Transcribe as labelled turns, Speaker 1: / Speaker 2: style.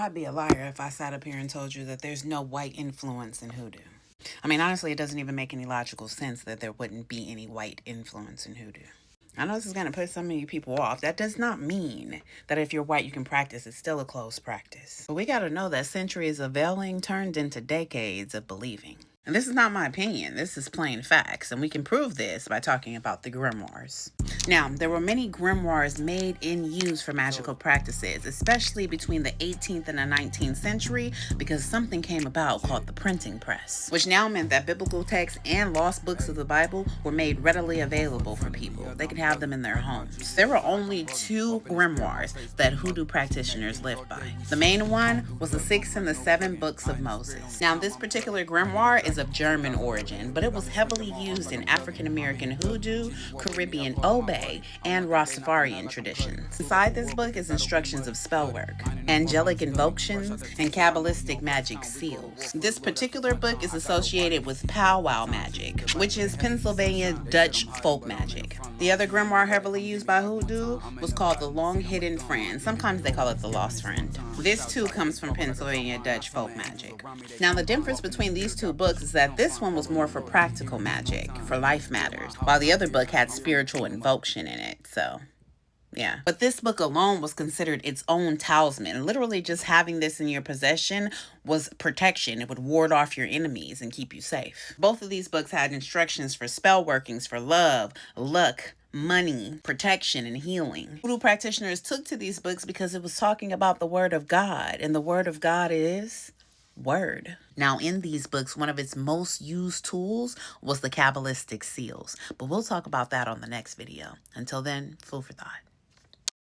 Speaker 1: I'd be a liar if I sat up here and told you that there's no white influence in hoodoo. I mean, honestly, it doesn't even make any logical sense that there wouldn't be any white influence in hoodoo. I know this is going to put some of you people off. That does not mean that if you're white, you can practice. It's still a closed practice. But we got to know that centuries of veiling turned into decades of believing. And this is not my opinion. This is plain facts. And we can prove this by talking about the grimoires. Now, there were many grimoires made and used for magical practices, especially between the 18th and the 19th century, because something came about called the printing press, which now meant that biblical texts and lost books of the Bible were made readily available for people. They could have them in their homes. There were only two grimoires that hoodoo practitioners lived by. The main one was the 6 and the 7 books of Moses. Now, this particular grimoire is of German origin, but it was heavily used in African American hoodoo, Caribbean Obe, and Rastafarian traditions. Inside this book is instructions of spell work, angelic invocations, and Kabbalistic magic seals. This particular book is associated with powwow magic, which is Pennsylvania Dutch folk magic. The other grimoire heavily used by hoodoo was called the Long Hidden Friend. Sometimes they call it the Lost Friend. This too comes from Pennsylvania Dutch folk magic. Now, the difference between these two books is that this one was more for practical magic, for life matters, while the other book had spiritual invocation in it. So yeah. But this book alone was considered its own talisman. Literally just having this in your possession was protection. It would ward off your enemies and keep you safe. Both of these books had instructions for spell workings, for love, luck, money, protection, and healing. Voodoo practitioners took to these books because it was talking about the word of God, and the word of God is word. Now, in these books, one of its most used tools was the Kabbalistic seals, but we'll talk about that on the next video. Until then, food for thought.